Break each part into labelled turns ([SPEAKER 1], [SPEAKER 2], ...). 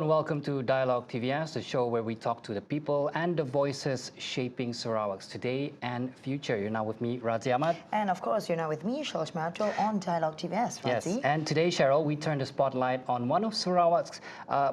[SPEAKER 1] and welcome to Dialog TVS, the show where we talk to the people and the voices shaping Sarawak's today and future. You're now with me, Razi Ahmad.
[SPEAKER 2] And of course, you're now with me, Sharzede on Dialog TVS, Razi.
[SPEAKER 1] Yes, and today, Cheryl, we turn the spotlight on one of Sarawak's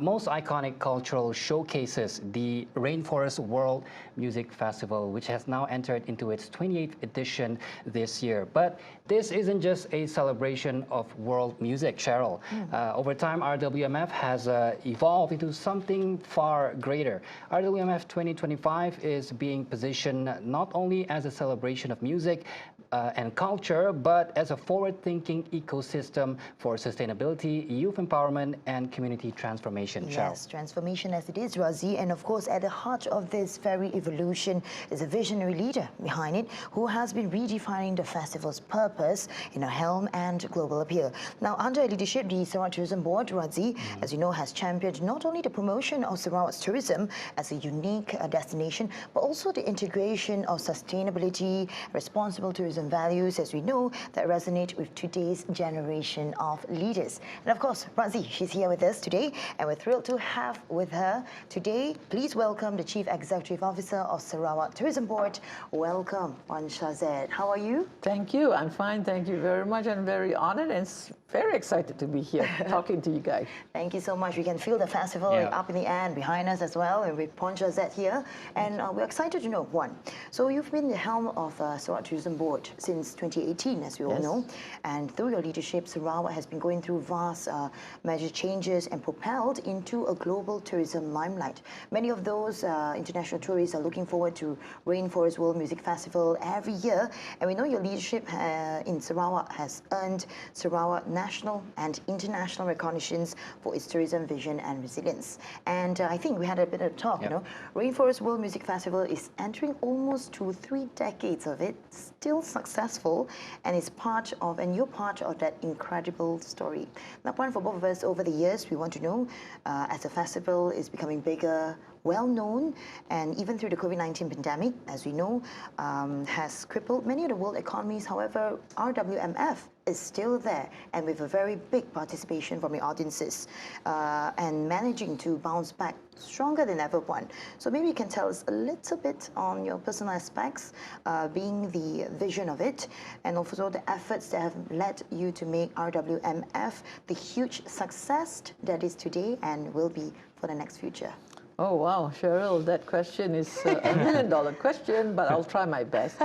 [SPEAKER 1] most iconic cultural showcases, the Rainforest World Music Festival, which has now entered into its 28th edition this year. But this isn't just a celebration of world music, Cheryl. Over time, RWMF has evolved into something far greater. RWMF 2025 is being positioned not only as a celebration of music and culture, but as a forward-thinking ecosystem for sustainability, youth empowerment, and community transformation.
[SPEAKER 2] Yes, transformation as it is, Razi. And of course, at the heart of this very evolution is a visionary leader behind it who has been redefining the festival's purpose, helm and global appeal. Now, under leadership, the Sarawak Tourism Board, Razi, as you know, has championed not only the promotion of Sarawak's tourism as a unique destination, but also the integration of sustainability, responsible tourism values, as we know, that resonate with today's generation of leaders. And of course, Razi, she's here with us today, and we're thrilled to have with her today. Please welcome the Chief Executive Officer of Sarawak Tourism Board. Welcome, Sharzede. How are you?
[SPEAKER 3] Thank you. I'm fine. Thank you very much. I'm very honored and very excited to be here talking to you guys.
[SPEAKER 2] Thank you so much. We can feel the festival up in the air and behind us as well, and with Sharzede here. And we're excited to know, one, so you've been the helm of Sarawak Tourism Board since 2018, as we all know. And through your leadership, Sarawak has been going through vast major changes and propelled into a global tourism limelight. Many of those international tourists are looking forward to Rainforest World Music Festival every year. And we know your leadership in Sarawak has earned Sarawak national and international recognitions for its tourism vision and resilience. And I think we had a bit of talk, Rainforest World Music Festival is entering almost 3 decades of it, still successful, and is part of, and you're part of that incredible story. Now, one for both of us, over the years, we want to know, as the festival is becoming bigger, well-known, and even through the COVID-19 pandemic, as we know, has crippled many of the world economies. However, RWMF is still there, and with a very big participation from the audiences, and managing to bounce back stronger than ever one. So maybe you can tell us a little bit on your personal aspects, being the vision of it, and also the efforts that have led you to make RWMF the huge success that is today and will be for the next future.
[SPEAKER 3] Oh, wow, Cheryl, that question is a million-dollar question, but I'll try my best.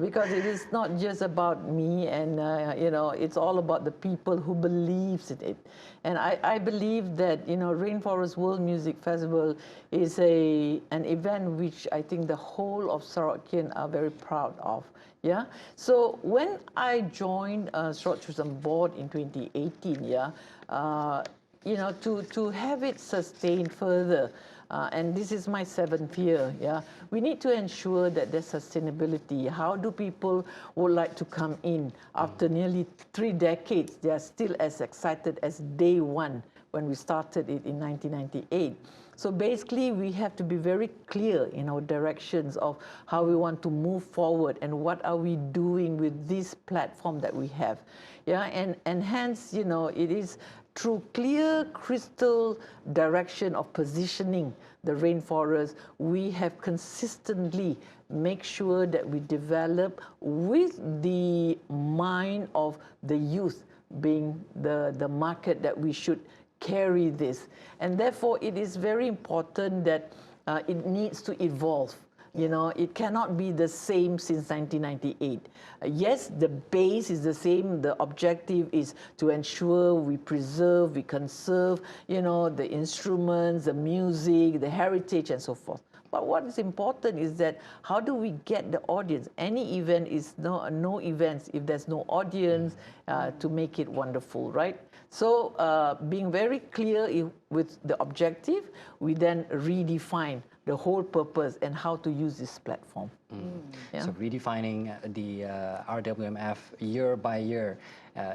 [SPEAKER 3] Because it is not just about me, and, it's all about the people who believes in it. And I believe that, Rainforest World Music Festival is an event which I think the whole of Sarawakian are very proud of. Yeah. So when I joined Sarawak Tourism Board in 2018, to have it sustained further, and this is my 7th year, we need to ensure that there's sustainability. How do people would like to come in after nearly 3 decades? They are still as excited as day one when we started it in 1998. So basically, we have to be very clear in our directions of how we want to move forward and what are we doing with this platform that we have. And hence, it is through clear, crystal direction of positioning the rainforest, we have consistently make sure that we develop with the mind of the youth being the market that we should carry this. And therefore, it is very important that it needs to evolve. It cannot be the same since 1998. Yes, the base is the same. The objective is to ensure we preserve, we conserve, the instruments, the music, the heritage, and so forth. But what is important is that how do we get the audience? Any event is no events if there's no audience to make it wonderful, right? So being very clear with the objective, we then redefine the whole purpose and how to use this platform.
[SPEAKER 1] So redefining the RWMF year by year.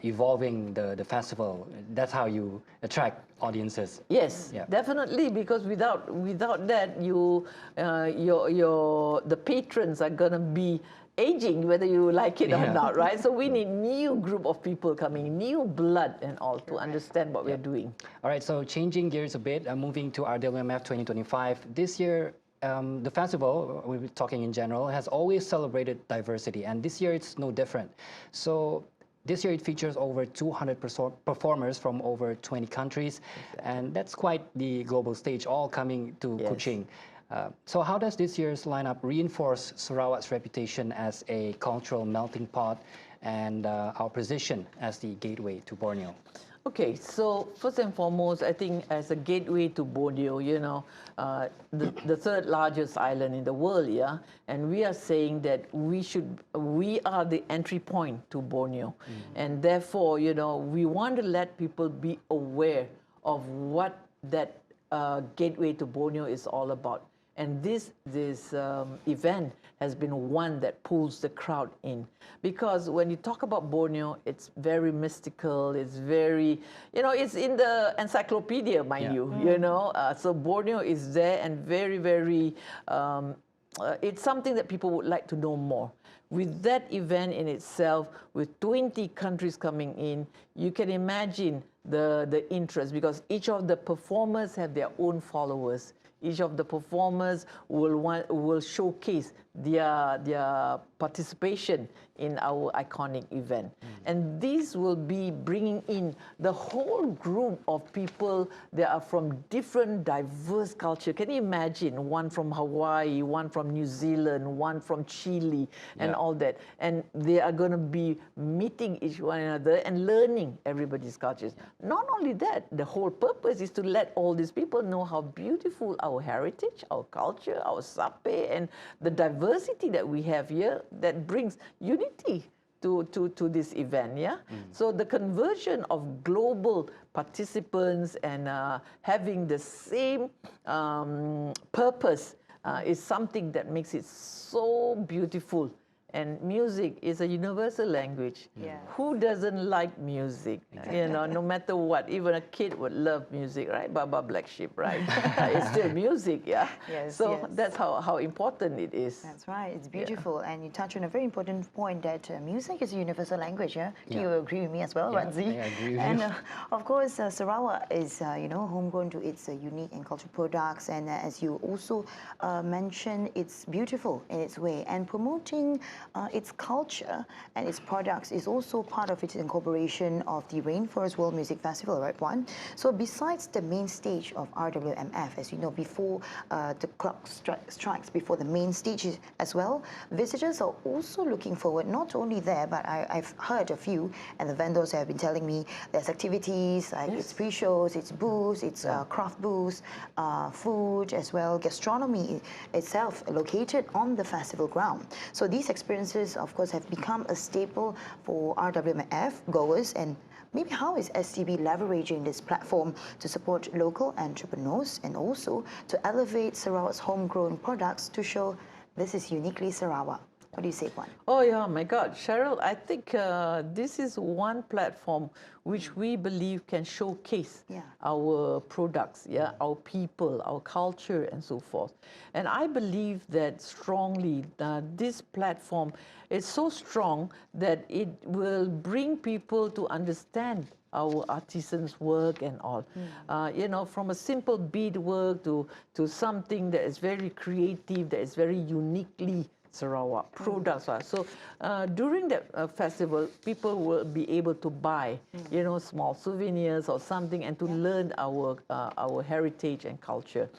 [SPEAKER 1] evolving the festival. That's how you attract audiences.
[SPEAKER 3] Yes,
[SPEAKER 1] Yeah.
[SPEAKER 3] definitely, because without that, the patrons are gonna be aging, whether you like it or not, right? So we need new group of people coming, new blood and all to understand what we're doing.
[SPEAKER 1] All right, so changing gears a bit, moving to RWMF 2025. This year, the festival, we're talking in general, has always celebrated diversity, and this year it's no different. So this year it features over 200 performers from over 20 countries, and that's quite the global stage, all coming to Kuching. So how does this year's lineup reinforce Sarawak's reputation as a cultural melting pot and our position as the gateway to Borneo?
[SPEAKER 3] Okay, so first and foremost, I think as a gateway to Borneo, you know, the third largest island in the world, yeah, and we are saying that we are the entry point to Borneo, and therefore, you know, we want to let people be aware of what that gateway to Borneo is all about. And this event has been one that pulls the crowd in. Because when you talk about Borneo, it's very mystical, it's very, you know, it's in the encyclopedia, mind you, you know. So Borneo is there and very, very, it's something that people would like to know more. With that event in itself, with 20 countries coming in, you can imagine the interest, because each of the performers have their own followers. Each of the performers will showcase their participation in our iconic event. And this will be bringing in the whole group of people that are from different diverse culture. Can you imagine one from Hawaii, one from New Zealand, one from Chile, and all that? And they are going to be meeting each one another and learning everybody's cultures. Not only that, the whole purpose is to let all these people know how beautiful our heritage, our culture, our sape, and the diversity that we have here that brings unity to this event, yeah? So the conversion of global participants and having the same purpose is something that makes it so beautiful. And music is a universal language. Who doesn't like music? You know, no matter what. Even a kid would love music, right? Baba Black Sheep, right? It's still music, yeah? So that's how important it is.
[SPEAKER 2] That's right. It's beautiful. And you touch on a very important point that music is a universal language, yeah? Do you agree with me as well, Ranzi?
[SPEAKER 1] I agree with
[SPEAKER 2] and
[SPEAKER 1] you.
[SPEAKER 2] of course, Sarawak is, you know, homegrown to its unique and cultural products. And as you also mentioned, it's beautiful in its way. And promoting its culture and its products is also part of its incorporation of the Rainforest World Music Festival, right, Juan? So besides the main stage of RWMF, as you know, before the clock strikes before the main stage as well, visitors are also looking forward, not only there, but I've heard a few, and the vendors have been telling me there's activities, like it's pre-shows, it's booths, it's craft booths, food as well, gastronomy itself located on the festival ground. So these experiences, of course, have become a staple for RWMF goers. And maybe how is STB leveraging this platform to support local entrepreneurs and also to elevate Sarawak's homegrown products to show this is uniquely Sarawak? What do you say, Juan?
[SPEAKER 3] Oh, yeah, my God. Cheryl, I think this is one platform which we believe can showcase our products, our people, our culture, and so forth. And I believe that strongly this platform is so strong that it will bring people to understand our artisans' work and all. You know, from a simple beadwork to something that is very creative, that is very uniquely Sarawak products. So during the festival, people will be able to buy, you know, small souvenirs or something, and to learn our heritage and culture.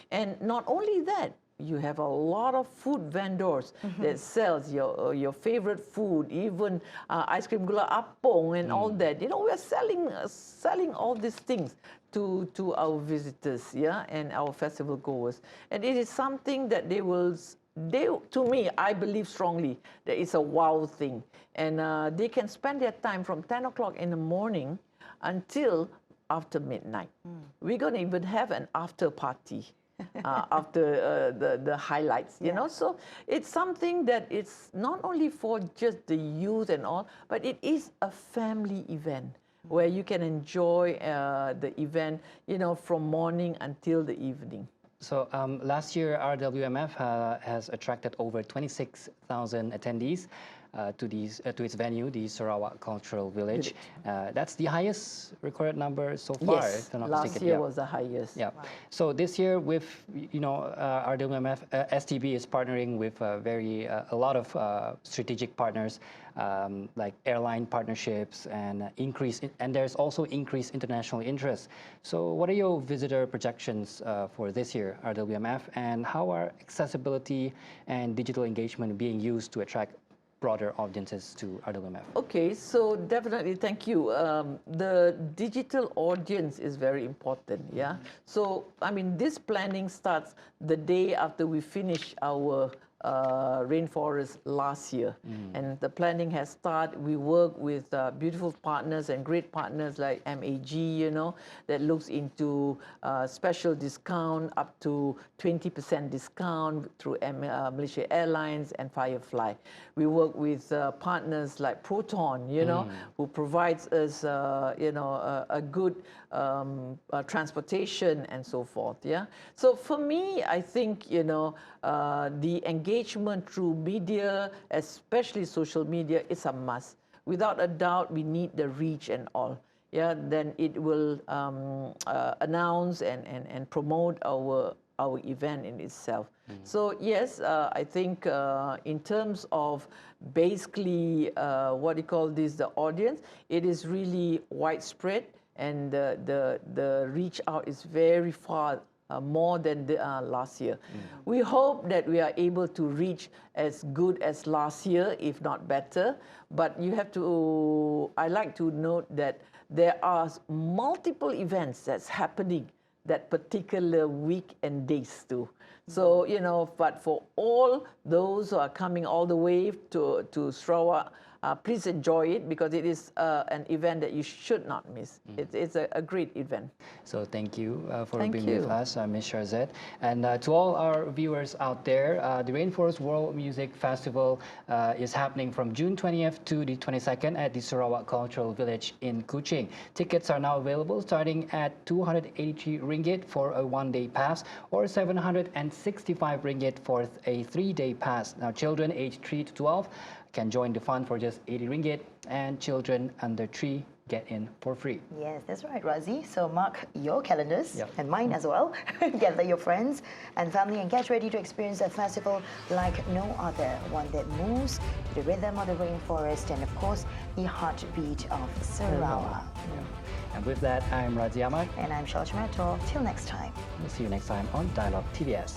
[SPEAKER 3] And not only that, you have a lot of food vendors that sells your favorite food, even ice cream gula apong and all that. You know, we are selling all these things to our visitors, and our festival goers. And it is something that to me, I believe strongly that it's a wow thing. And they can spend their time from 10 o'clock in the morning until after midnight. We're going to even have an after party. after the highlights, you know. So it's something that it's not only for just the youth and all, but it is a family event where you can enjoy the event, you know, from morning until the evening.
[SPEAKER 1] So last year, RWMF has attracted over 26,000 attendees to its venue, the Sarawak Cultural Village. That's the highest recorded number so far.
[SPEAKER 3] Yes,
[SPEAKER 1] if I'm not
[SPEAKER 3] last
[SPEAKER 1] mistaken.
[SPEAKER 3] year was the highest.
[SPEAKER 1] Yeah. So this year, with RWMF, STB is partnering with a lot of strategic partners, like airline partnerships, and there's also increased international interest. So what are your visitor projections for this year, RWMF, and how are accessibility and digital engagement being used to attract broader audiences to RWMF?
[SPEAKER 3] Okay, so definitely, thank you. The digital audience is very important, yeah? So, I mean, this planning starts the day after we finish our Rainforest last year. And the planning has started. We work with beautiful partners and great partners like MAG, you know, that looks into special discount up to 20% discount through Malaysia Airlines and Firefly. We work with partners like Proton, you know, who provides us, you know, a good transportation and so forth, yeah? So for me, I think, you know, the engagement through media, especially social media, is a must. Without a doubt, we need the reach and all. Yeah, then it will announce and promote our event in itself. So yes, I think in terms of basically what you call this, the audience, it is really widespread, and the reach out is very far. More than last year. We hope that we are able to reach as good as last year, if not better. But you have to, I like to note that there are multiple events that's happening that particular week and days too. So, you know, but for all those who are coming all the way to Sarawak, please enjoy it, because it is an event that you should not miss. It's a great event.
[SPEAKER 1] So thank you for being with us, Ms. Sharzede. And to all our viewers out there, the Rainforest World Music Festival is happening from June 20th to the 22nd at the Sarawak Cultural Village in Kuching. Tickets are now available starting at 283 ringgit for a one-day pass, or 765 ringgit for a 3-day pass. Now, children aged 3 to 12 can join the fun for just 80 ringgit, and children under 3 get in for free.
[SPEAKER 2] Yes, that's right, Razi. So mark your calendars, and mine as well. Gather your friends and family and get ready to experience a festival like no other, one that moves to the rhythm of the rainforest and, of course, the heartbeat of Sarawak.
[SPEAKER 1] And with that, I'm Razi Ahmad.
[SPEAKER 2] And I'm Sharzede Datu. Till next time.
[SPEAKER 1] We'll see you next time on Dialog TVS.